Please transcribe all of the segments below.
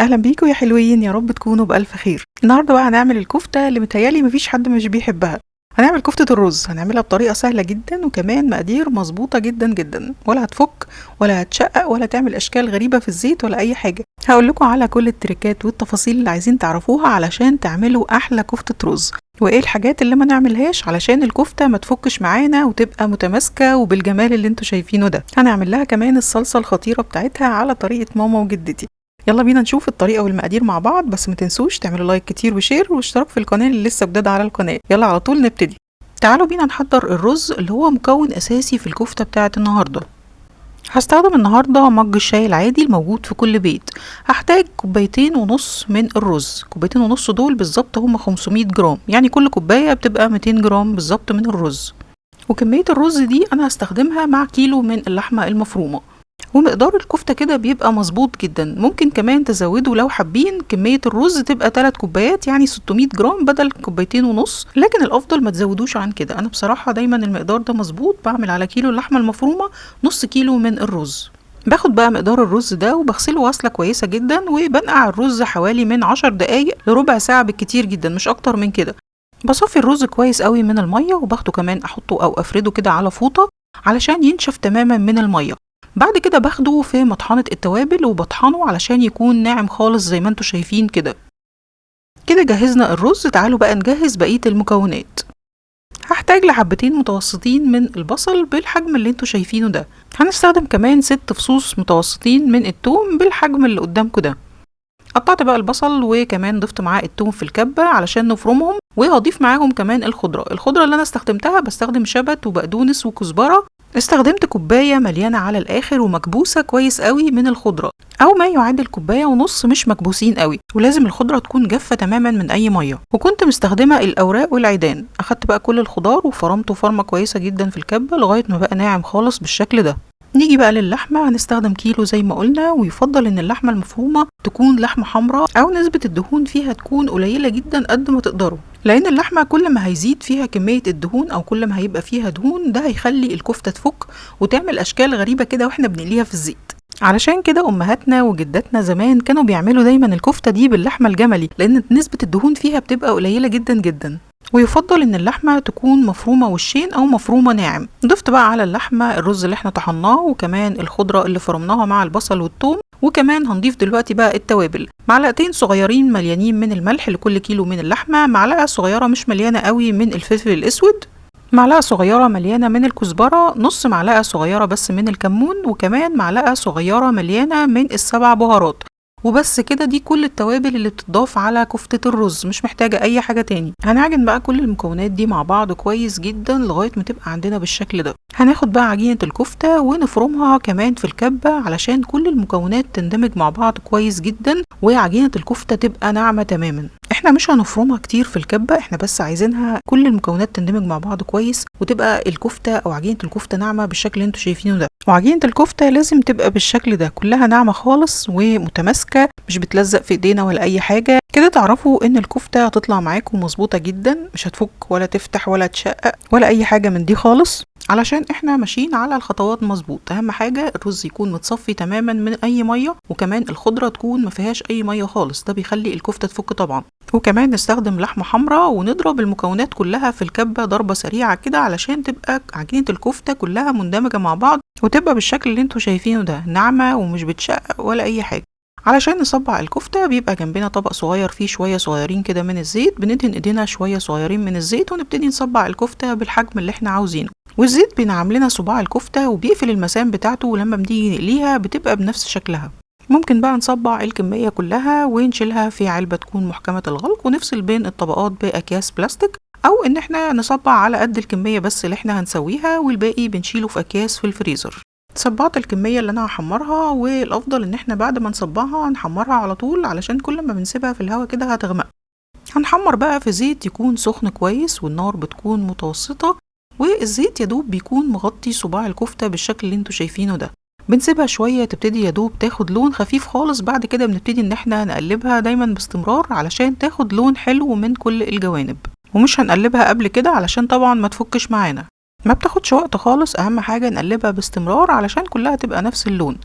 اهلا بيكم يا حلوين، يا رب تكونوا بالف خير. النهارده بقى هنعمل الكفته اللي متهيالي مفيش حد مش بيحبها. هنعمل كفته الرز، هنعملها بطريقه سهله جدا وكمان مقادير مظبوطه جدا جدا، ولا هتفك ولا هتشقق ولا تعمل اشكال غريبه في الزيت ولا اي حاجه. هقول لكم على كل التريكات والتفاصيل اللي عايزين تعرفوها علشان تعملوا احلى كفته رز، وايه الحاجات اللي ما نعملهاش علشان الكفته ما تفكش معانا وتبقى متماسكه وبالجمال اللي انتوا شايفينه ده. هنعمل لها كمان الصلصه الخطيره بتاعتها على طريقه ماما وجدتي. يلا بينا نشوف الطريقة والمقادير مع بعض، بس ما تنسوش تعملوا لايك كتير وشير واشتراك في القناة اللي لسه جداد على القناة. يلا على طول نبتدي. تعالوا بينا نحضر الرز اللي هو مكون اساسي في الكفتة بتاعة النهاردة. هستخدم النهاردة مج الشاي العادي الموجود في كل بيت. هحتاج كوبايتين ونص من الرز، كوبايتين ونص دول بالظبط هم 500 جرام، يعني كل كوباية بتبقى 200 جرام بالظبط من الرز. وكمية الرز دي انا هستخدمها مع كيلو من اللحمة المفرومة. ومقدار الكفتة كده بيبقى مظبوط جدا، ممكن كمان تزودوا لو حابين كمية الرز تبقى 3 كوبايات يعني 600 جرام بدل كوبايتين ونص، لكن الافضل ما تزودوش عن كده. انا بصراحة دايما المقدار ده مظبوط، بعمل على كيلو اللحمة المفرومة نص كيلو من الرز. باخد بقى مقدار الرز ده وبغسله غسلة كويسة جدا، وبنقع الرز حوالي من 10 دقايق لربع ساعة بالكتير جدا، مش اكتر من كده. بصفي الرز كويس قوي من المية، وباخده كمان احطه او افرده كده على فوطة علشان ينشف تماما من المية. بعد كده باخده في مطحنة التوابل وبطحنه علشان يكون ناعم خالص زي ما انتوا شايفين كده. كده جهزنا الرز، تعالوا بقى نجهز بقية المكونات. هحتاج لحبتين متوسطين من البصل بالحجم اللي انتوا شايفينه ده. هنستخدم كمان 6 فصوص متوسطين من التوم بالحجم اللي قدامكم ده. قطعت بقى البصل وكمان ضفت معاه التوم في الكبة علشان نفرمهم، وهضيف معاهم كمان الخضرة اللي انا استخدمتها، بستخدم شبت وبقدونس وكزبرة. استخدمت كوباية مليانة على الآخر ومكبوسة كويس قوي من الخضرة، أو ما يعادل كوباية ونص مش مكبوسين قوي، ولازم الخضرة تكون جافة تماما من أي مية. وكنت مستخدمة الأوراق والعيدان. أخدت بقى كل الخضار وفرمته فرمة كويسة جدا في الكبة لغاية ما بقى ناعم خالص بالشكل ده. نيجي بقى للحمة، هنستخدم كيلو زي ما قلنا، ويفضل ان اللحمة المفرومة تكون لحمة حمراء او نسبة الدهون فيها تكون قليلة جدا قد ما تقدروا، لان اللحمة كل ما هيزيد فيها كمية الدهون او كل ما هيبقى فيها دهون ده هيخلي الكفتة تفك وتعمل اشكال غريبة كده واحنا بنقليها في الزيت. علشان كده امهاتنا وجداتنا زمان كانوا بيعملوا دايما الكفتة دي باللحمة الجملي، لان نسبة الدهون فيها بتبقى قليلة جدا جدا. ويفضل ان اللحمة تكون مفرومة وشين او مفرومة ناعم. ضفت بقى على اللحمة الرز اللي احنا طحناه وكمان الخضرة اللي فرمناها مع البصل والثوم، وكمان هنضيف دلوقتي بقى التوابل. معلقتين صغيرين مليانين من الملح لكل كيلو من اللحمة، معلقة صغيرة مش مليانة قوي من الفلفل الاسود، معلقة صغيرة مليانة من الكزبرة، نص معلقة صغيرة بس من الكمون، وكمان معلقة صغيرة مليانة من السبع بهارات. وبس كده، دي كل التوابل اللي بتضاف على كفتة الرز، مش محتاجة اي حاجة تاني. هنعجن بقى كل المكونات دي مع بعض كويس جدا لغاية ما تبقى عندنا بالشكل ده. هناخد بقى عجينة الكفتة ونفرمها كمان في الكبة علشان كل المكونات تندمج مع بعض كويس جدا وعجينة الكفتة تبقى ناعمة تماما. احنا مش هنفرمها كتير في الكبة، احنا بس عايزينها كل المكونات تندمج مع بعض كويس وتبقى الكفتة او عجينة الكفتة ناعمة بالشكل اللي انتوا شايفينه ده. وعجينة الكفتة لازم تبقى بالشكل ده، كلها ناعمة خالص ومتماسكة، مش بتلزق في ايدينا ولا اي حاجة. كده تعرفوا ان الكفتة هتطلع معاكم مظبوطة جدا، مش هتفك ولا تفتح ولا تشقق ولا اي حاجة من دي خالص، علشان احنا ماشيين على الخطوات مظبوط. اهم حاجة الرز يكون متصفي تماما من اي مية، وكمان الخضرة تكون ما فيهاش اي مية خالص، ده بيخلي الكفتة تفك طبعا. وكمان نستخدم لحمة حمراء ونضرب المكونات كلها في الكبة ضربة سريعة كده علشان تبقى عجينة الكفتة كلها مندمجة مع بعض وتبقى بالشكل اللي انتوا شايفينه ده، ناعمة ومش بتشقق ولا اي حاجة. علشان نصبع الكفتة بيبقى جنبنا طبق صغير فيه شوية صغيرين كده من الزيت، بندهن ايدينا شوية صغيرين من الزيت ونبتدي نصبع الكفتة بالحجم اللي احنا عاوزينه. والزيت بينعم لنا صباع الكفتة وبيقفل المسام بتاعته، ولما بنيجي نقليها بتبقى بنفس شكلها. ممكن بقى نصبع الكمية كلها ونشيلها في علبة تكون محكمة الغلق ونفصل بين الطبقات بأكياس بلاستيك، او ان احنا نصبع على قد الكمية بس اللي احنا هنسويها والباقي بنشيله في اكياس في الفريزر. صبعت الكمية اللي انا هحمرها، والافضل ان احنا بعد ما نصبعها نحمرها على طول علشان كل ما بنسيبها في الهواء كده هتغمق. هنحمر بقى في زيت يكون سخن كويس والنار بتكون متوسطة، والزيت يدوب بيكون مغطي صباع الكفتة بالشكل اللي انتوا شايفينه ده. بنسيبها شوية تبتدي يدوب تاخد لون خفيف خالص، بعد كده بنبتدي ان احنا نقلبها دايما باستمرار علشان تاخد لون حلو من كل الجوانب، ومش هنقلبها قبل كده علشان طبعا ما تفكش معانا. ما بتاخدش وقت خالص، اهم حاجة نقلبها باستمرار علشان كلها تبقى نفس اللون.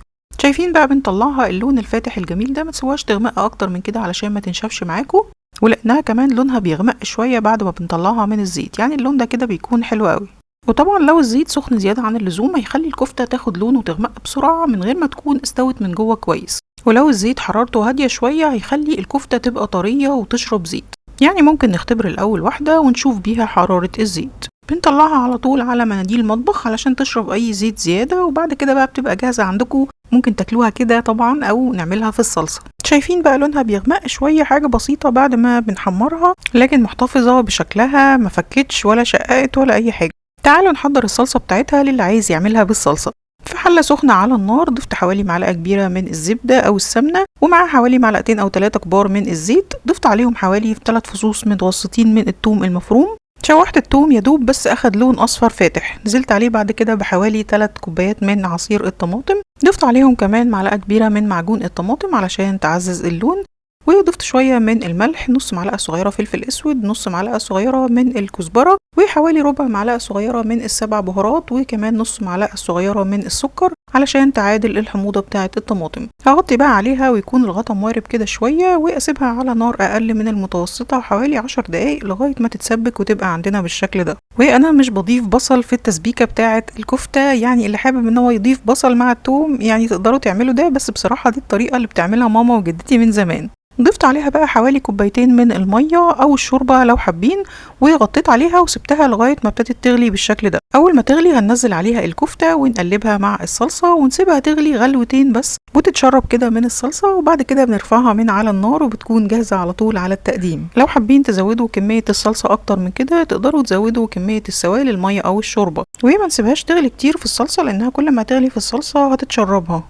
شايفين بقى بنطلعها اللون الفاتح الجميل ده، ما تسيبوهاش تغمق اكتر من كده علشان ما تنشفش معاكم، ولانها كمان لونها بيغمق شويه بعد ما بنطلعها من الزيت، يعني اللون ده كده بيكون حلو قوي. وطبعا لو الزيت سخن زياده عن اللزوم هيخلي الكفته تاخد لون وتغمق بسرعه من غير ما تكون استوت من جوه كويس، ولو الزيت حرارته هاديه شويه هيخلي الكفته تبقى طريه وتشرب زيت. يعني ممكن نختبر الاول واحده ونشوف بيها حراره الزيت. بنطلعها على طول على مناديل مطبخ علشان تشرب اي زيت زياده، وبعد كده بقى بتبقى جاهزه عندكم، ممكن تاكلوها كده طبعا او نعملها في الصلصه. شايفين بقى لونها بيغمق شويه، حاجه بسيطه بعد ما بنحمرها، لكن محتفظه بشكلها، ما فكتش ولا شققت ولا اي حاجه. تعالوا نحضر الصلصه بتاعتها للي عايز يعملها بالصلصه. في حله سخنه على النار ضفت حوالي معلقه كبيره من الزبده او السمنه، ومعاها حوالي معلقتين او 3 كبار من الزيت. ضفت عليهم حوالي 3 فصوص متوسطين من الثوم المفروم. شوحت الثوم يدوب بس اخد لون اصفر فاتح. نزلت عليه بعد كده بحوالي 3 كوبايات من عصير الطماطم. ضفت عليهم كمان معلقه كبيره من معجون الطماطم علشان تعزز اللون، وضفت شويه من الملح، نص معلقه صغيره فلفل اسود، نص معلقه صغيره من الكزبره، وحوالي ربع معلقه صغيره من السبع بهارات، وكمان نص معلقه صغيره من السكر علشان تعادل الحموضه بتاعه الطماطم. هغطي بقى عليها ويكون الغطا موارب كده شويه، واسيبها على نار اقل من المتوسطه حوالي 10 دقايق لغايه ما تتسبك وتبقى عندنا بالشكل ده. وانا مش بضيف بصل في التسبيكه بتاعه الكفته، يعني اللي حابب ان هو يضيف بصل مع الثوم يعني تقدروا تعملوا ده، بس بصراحه دي الطريقه اللي بتعملها ماما وجدتي من زمان. ضفت عليها بقى حوالي كوبايتين من المية أو الشوربة لو حابين، وغطيت عليها وسبتها لغاية ما ابتدت تغلي بالشكل ده. أول ما تغلي هننزل عليها الكفتة ونقلبها مع الصلصة ونسيبها تغلي غلوتين بس وتتشرب كده من الصلصة، وبعد كده بنرفعها من على النار وبتكون جاهزة على طول على التقديم. لو حابين تزودوا كمية الصلصة أكتر من كده تقدروا تزودوا كمية السوائل المية أو الشوربة، وما نسيبهاش تغلي كتير في الصلصة لأنها كل ما تغلي في الصلصة هتتشربها.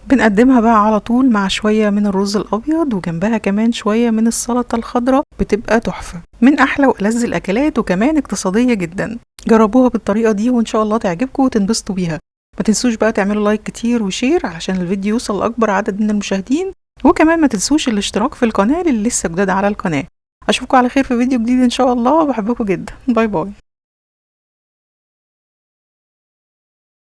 بنقدمها بقى على طول مع شوية من الرز الأبيض وجنبها كمان شوية من السلطة الخضراء، بتبقى تحفة، من أحلى وألذ الأكلات وكمان اقتصادية جدا. جربوها بالطريقة دي وإن شاء الله تعجبكم وتنبسطوا بيها. ما تنسوش بقى تعملوا لايك كتير وشير علشان الفيديو يوصل لأكبر عدد من المشاهدين، وكمان ما تنسوش الاشتراك في القناة اللي لسه جداد على القناة. أشوفكم على خير في فيديو جديد إن شاء الله، بحبكم جدا، باي باي.